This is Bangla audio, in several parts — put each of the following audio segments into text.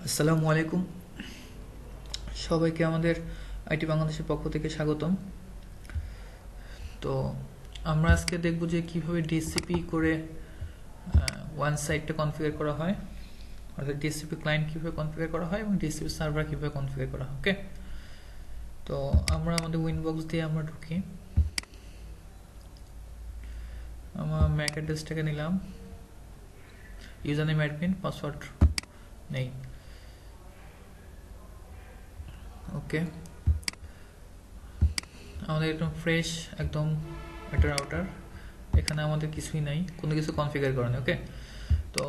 আসসালামু আলাইকুম, সবাইকে আমাদের আইটি বাংলাদেশের পক্ষ থেকে স্বাগতম। তো আমরা আজকে দেখব যে কিভাবে ডিসিপি করে ওয়ান সাইটটা কনফিগার করা হয়, অর্থাৎ ডিসিপি ক্লায়েন্ট কীভাবে কনফিগার করা হয় এবং ডিসিপি সার্ভার কীভাবে কনফিগার করা হয়। ওকে, তো আমরা আমাদের উইনবক্স দিয়ে আমরা ঢুকি। আমার ম্যাক অ্যাড্রেসটাকে নিলাম, ইউজার নেম অ্যাডমিন, পাসওয়ার্ড নেই। ওকে, আমাদের একদম ফ্রেশ একদম একটা রাউটার, এখানে আমাদের কিছুই নাই, কোনো কিছু কনফিগার করা নেই। ওকে, তো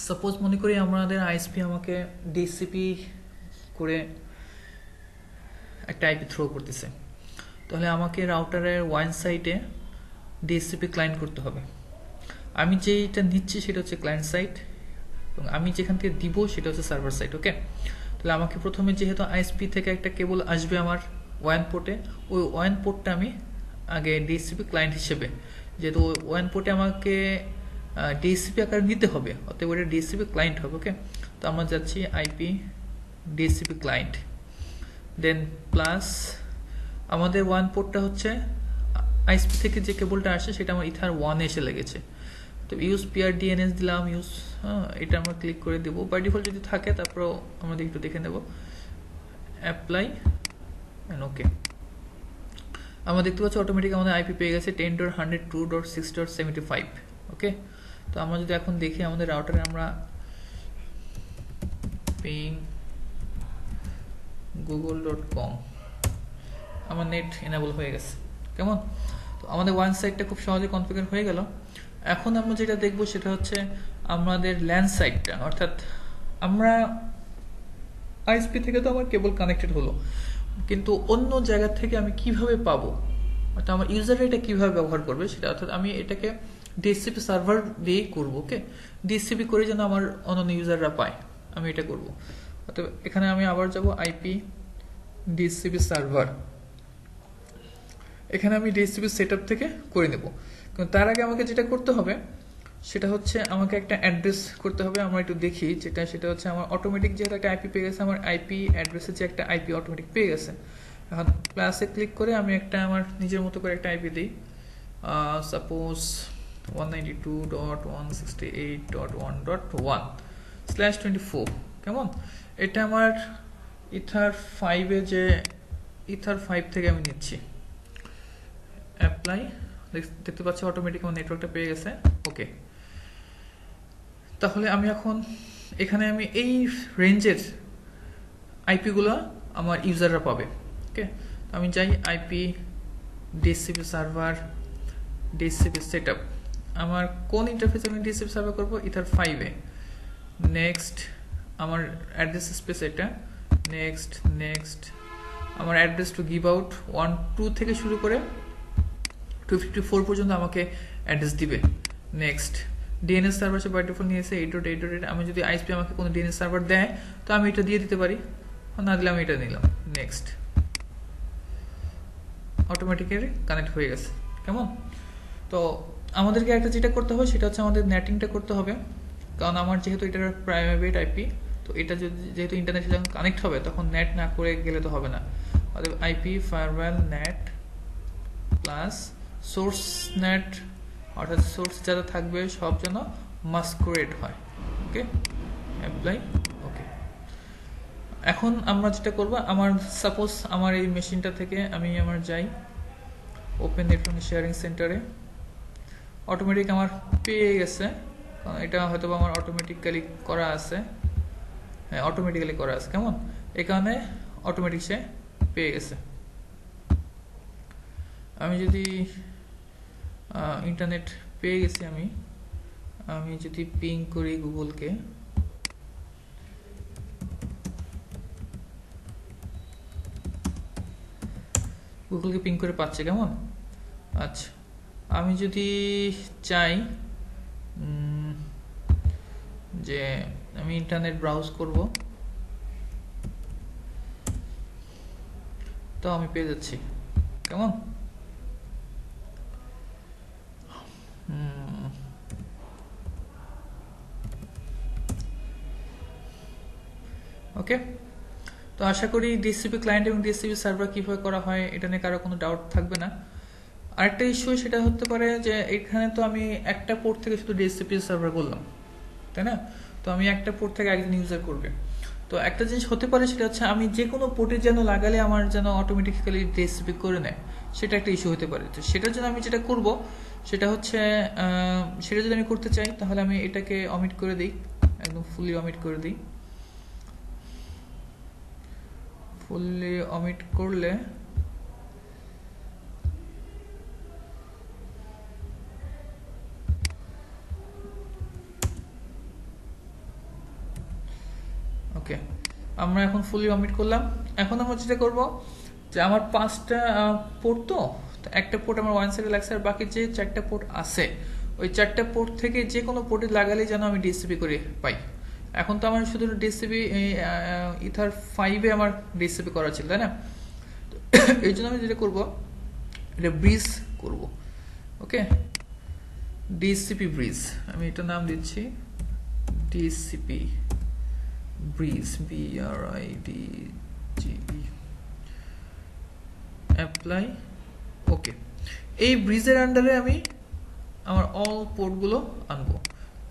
সাপোজ মনে করি আমাদের আইএসপি আমাকে ডিসিপি করে একটা আইপি থ্রো করতেছে, তাহলে আমাকে রাউটারের ওয়ান সাইটে ডিসিপি ক্লায়েন্ট করতে হবে। আমি যেটা নিচ্ছি সেটা হচ্ছে ক্লায়েন্ট সাইট এবং আমি যেখান থেকে দিব সেটা হচ্ছে সার্ভার সাইট। ওকে, তাহলে আমাকে প্রথমে যেহেতু আইএসপি থেকে একটা কেবল আসবে আমার ওয়ান পোর্টে, ওই ওয়ান পোর্টটা আমি আগে ডিসিপি ক্লায়েন্ট হিসেবে, যেহেতু ওয়ান পোর্টে আমাকে ডিসিপি আকারে নিতে হবে, অতএব ওটা ডিসিপি ক্লায়েন্ট হবে। ওকে, তো আমরা যাচ্ছি আইপি ডিসিপি ক্লায়েন্ট, দেন প্লাস আমাদের ওয়ান পোর্টটা হচ্ছে আইএসপি থেকে যে কেবলটা আসে সেটা আমার ইথার ওয়ানে এসে লেগেছে। তো ইউজ পিআর ডিএনএস দিলাম, ইউজ এটা আমরা ক্লিক করে দেবো। বাই ডিফল্ট যদি থাকে তারপরেও আমাদের একটু দেখে নেব, অ্যাপ্লাই অ্যান্ড ওকে। আমরা দেখতে পাচ্ছি অটোমেটিক আমাদের আইপি পেয়ে গেছে 10.102.6.75। ওকে, তো আমরা যদি এখন দেখি আমাদের রাউটারে আমরা পিং google.com, আমার নেট এনাবল হয়ে গেছে। কেমন? তো আমাদের ওয়ান সাইটটা খুব সহজে কনফিগার হয়ে গেল। এখন আমরা যেটা দেখব সেটা হচ্ছে আমাদের ল্যান্ড সাইটটা, অর্থাৎ আমরা আইএসপি থেকে তো আমার কেবল কানেক্টেড হলো, কিন্তু অন্য জায়গা থেকে আমি কিভাবে পাবো, অর্থাৎ আমার ইউজার এটা কিভাবে ব্যবহার করবে সেটা, অর্থাৎ আমি এটাকে ডিসিপি সার্ভার দিয়েই করবো। ওকে, ডিসিপি করে যেন আমার অন্যান্য ইউজাররা পায়, আমি এটা করব। অর্থাৎ এখানে আমি আবার যাব আইপি ডিসিপি সার্ভার, এখানে আমি ডিসিপি সেটআপ থেকে করে নেব। কিন্তু তার আগে আমাকে যেটা করতে হবে সেটা হচ্ছে আমাকে একটা অ্যাড্রেস করতে হবে। আমরা একটু দেখি সেটা হচ্ছে আমার অটোমেটিক যেহেতু একটা আইপি পেয়ে গেছে, আমার আইপি অ্যাড্রেসে যে একটা আইপি অটোমেটিক পেয়ে গেছে। এখন প্লাসে ক্লিক করে আমি একটা আমার নিজের মতো করে একটা আইপি দিই, সাপোজ 192.168.1.1/24। কেমন? এটা আমার ইথার 5-এ যে ইথার 5 থেকে আমি নিচ্ছি। অ্যাপ্লাই, দেখতে পাচ্ছি অটোমেটিক আমার নেটওয়ার্কটা পেয়ে গেছে। ওকে, তাহলে আমি এখন এখানে আমি এই রেঞ্জের আইপিগুলো আমার ইউজাররা পাবে। ওকে, আমি যাই IP DHCP server DHCP setup, আমার কোন ইন্টারফেসে আমি ডিসিপি সার্ভার করবো, ইথার 5-এ। নেক্সট আমার অ্যাড্রেস স্পেস এটা, নেক্সট নেক্সট আমার অ্যাড্রেস টু গিভ আউট 1.2 থেকে শুরু করে 254 পর্যন্ত আমাকে অ্যাড্রেস দিবে। নেক্সট ডিএনএস সার্ভার সে বাই ডিফল্ট নিয়েছে 8.8.8। আমি যদি আইএসপি আমাকে কোনো ডিএনএস সার্ভার দেয় তো আমি এটা দিয়ে দিতে পারি, না দিলে আমি এটা নিলাম। নেক্সট, অটোমেটিক্যালি কানেক্ট হয়ে গেছে। কেমন? তো আমাদেরকে একটা যেটা করতে হবে সেটা হচ্ছে আমাদের নেটিংটা করতে হবে, কারণ আমার যেহেতু এটার প্রাইভেট আইপি, তো এটা যেহেতু ইন্টারনেটে যখন কানেক্ট হবে তখন নেট না করে গেলে তো হবে না। অতএব IP firewall net plus source net, অর্থাৎ সোর্স যারা থাকবে সব যেন মাস্কুরেট হয়। ওকে, অ্যাপ্লাই ওকে। এখন আমরা যেটা করব, আমার সাপোজ আমার এই মেশিনটা থেকে আমি আমার যাই ওপেন নেটওয়ার্ক শেয়ারিং সেন্টারে, অটোমেটিক আমার পেয়ে গেছে, এটা হয়তো আমার অটোমেটিক্যালি করা আছে। হ্যাঁ, অটোমেটিক্যালি করা আছে। কেমন? এই কারণে অটোমেটিক সে পেয়ে গেছে। আমি যদি ইন্টারনেট পেয়ে গেছি, আমি যদি পিং করি গুগলকে, পিং করে পাচ্ছে। কেমন? আচ্ছা, আমি যদি চাই যে আমি ইন্টারনেট ব্রাউজ করব, তো আমি পেয়ে যাচ্ছি। কেমন? ওকে, তো আশা করি ডিএসসিপি ক্লায়েন্ট এবং ডিএসসিপি সার্ভার কীভাবে করা হয় এটা নিয়ে কারো কোনো ডাউট থাকবে না। আরেকটা ইস্যু সেটা হতে পারে যে এখানে তো আমি একটা পোর্ট থেকে শুধু ডিএসসিপি সার্ভার করলাম, তাই না? তো আমি একটা পোর্ট থেকে একজন ইউজার করবে। তো একটা জিনিস হতে পারে সেটা হচ্ছে আমি যে কোনো পোর্টে যেন লাগালে আমার যেন অটোমেটিক্যালি ডিএসসিপি করে নেয়, সেটা একটা ইস্যু হতে পারে। তো সেটার জন্য আমি যেটা করব সেটা হচ্ছে সেটা যদি আমি করতে চাই তাহলে আমি এটাকে অমিট করে দিই, একদম ফুলি অমিট করে দিই। ফুললি অমিট করলে ওকে, আমরা এখন ফুলি অমিট করলাম। এখন আমরা যেটা করব যে আমার 5টা পোর্ট, তো একটা পোর্ট আমার ওয়ান সাইডে লাগছে, আর বাকি যে 4টা পোর্ট আছে ওই 4টা পোর্ট থেকে যে কোনো পোর্টে লাগালে যেন আমি ডিএসসিপি করে পাই। এখন তো আমার শুধু ডিএসসিপি ইথার 5-এ আমার ডিএসসিপি করা ছিল, তাই না? এই জন্য আমি যেটা করব এটা ব্রিজ করব। ওকে, ডিএসসিপি ব্রিজ, আমি এটা নাম দিচ্ছি ডিএসসিপি ব্রিজ, BRIDGE, অ্যাপ্লাই। ওকে, এই ব্রিজের আন্ডারে আমি আমার অল পোর্টগুলো আনবো,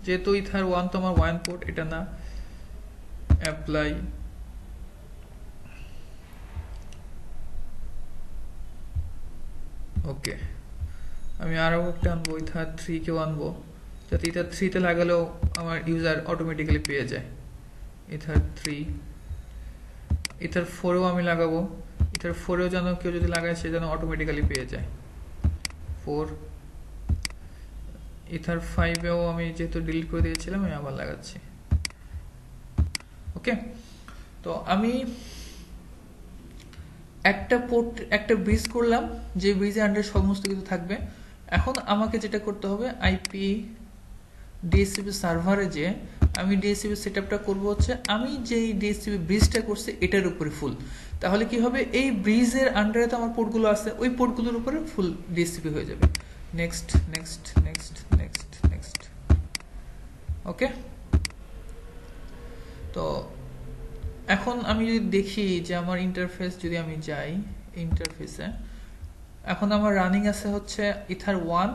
যেহেতু ইথার 1 তো আমার 1 পোর্ট, এটা না। অ্যাপ্লাই, ওকে, আমি আরও একটা আনবো, ইথার 3-কেও আনবো, যাতে ইথার 3-তে লাগালেও আমার ইউজার অটোমেটিক্যালি পেয়ে যায়। ইথার 3, ইথার 4-এও আমি লাগাবো, ইথার 4-এও যেন কেউ যদি লাগায় সে যেন অটোমেটিক্যালি পেয়ে যায় 4। ইথার 5-এও আমি যেহেতু ডিলিট করে দিয়েছিলাম আমি আবার লাগাচ্ছি। ওকে, তো আমি একটা পোর্ট একটা ব্রিজ করলাম, যে ব্রিজের আন্ডারে সমস্ত কিছু থাকবে। এখন আমাকে যেটা করতে হবে আইপি ডিএসসিপি সার্ভারে যে আমি ডিএসসিপি সেটআপটা করব হচ্ছে আমি যেই ডিএসসিপি ব্রিজটা করছি এটার উপরে ফুল। তাহলে কি হবে, এই ব্রিজের আন্ডারে তো আমার পোর্টগুলো আছে, ওই পোর্টগুলোর উপরে ফুল ডিএসসিপি হয়ে যাবে। Next next next next next. Okay, তো এখন আমি যদি দেখি যে আমার ইন্টারফেস, যদি আমি যাই ইন্টারফেসে, এখন আমার রানিং আছে হচ্ছে ইথার 1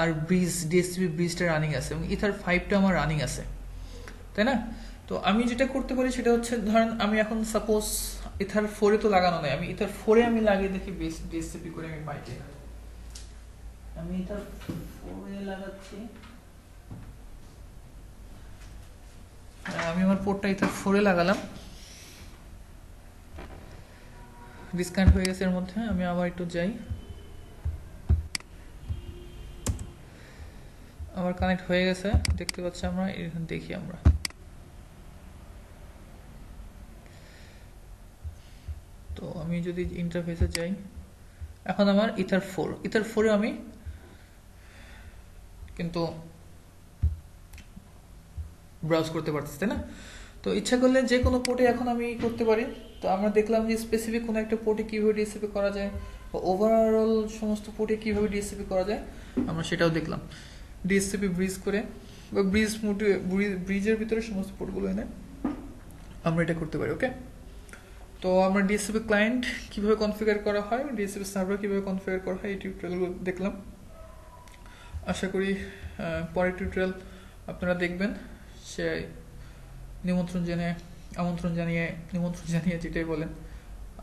আর ব্রিজ, ডিএসসিপি ব্রিজটা রানিং আছে, এবং ইথার 5টা আমার রানিং আছে, তাই না? তো আমি যেটা করতে পারি সেটা হচ্ছে, ধরেন আমি এখন সাপোজ ইথার 4-এ তো লাগানো নাই, আমি ইথার 4-এ আমি লাগিয়ে দেখি ডিএসসিপি করে আমি পাই কিনা। আমি ইথার 4-এ লাগাচ্ছি, আমি আমার পোর্টটা ইথার 4-এ লাগালাম, ডিসকানেক্ট হয়ে গেছে এর মধ্যে। আমি আবার একটু যাই, আমার কানেক্ট হয়ে গেছে দেখতে পাচ্ছি আমরা। এখানে দেখি আমরা, তো আমি যদি ইন্টারফেসে যাই, এখন আমার ইথার 4-এ আমি কিন্তু ব্রাউজ করতে পারতেছি, তাই না? তো ইচ্ছা করলে যে কোনো পোর্টে এখন আমি করতে পারি। তো আমরা দেখলাম যে স্পেসিফিক কোনো একটা পোর্টে কীভাবে ডিএসসিপি করা যায়, বা ওভারঅল সমস্ত পোর্টে কীভাবে ডিএসসিপি করা যায় আমরা সেটাও দেখলাম। ডিএসসিপি ব্রিজ করে বা ব্রিজের ভিতরে সমস্ত পোর্টগুলো এনে আমরা এটা করতে পারি। ওকে, তো আমরা ডিএসসিপি ক্লায়েন্ট কীভাবে কনফিগার করা হয়, ডিএসসিপি সার্ভার কীভাবে কনফিগার করা হয়, এই টিউটোরিয়ালগুলো দেখলাম। আশা করি পরের টিউটোরিয়াল আপনারা দেখবেন। সে নিমন্ত্রণ জানিয়ে যেটাই বলেন।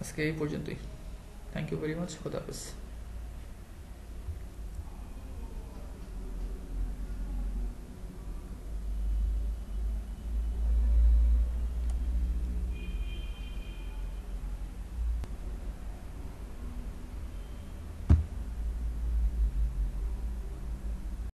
আজকে এই পর্যন্তই। Thank you very much. খোদা হাফেজ।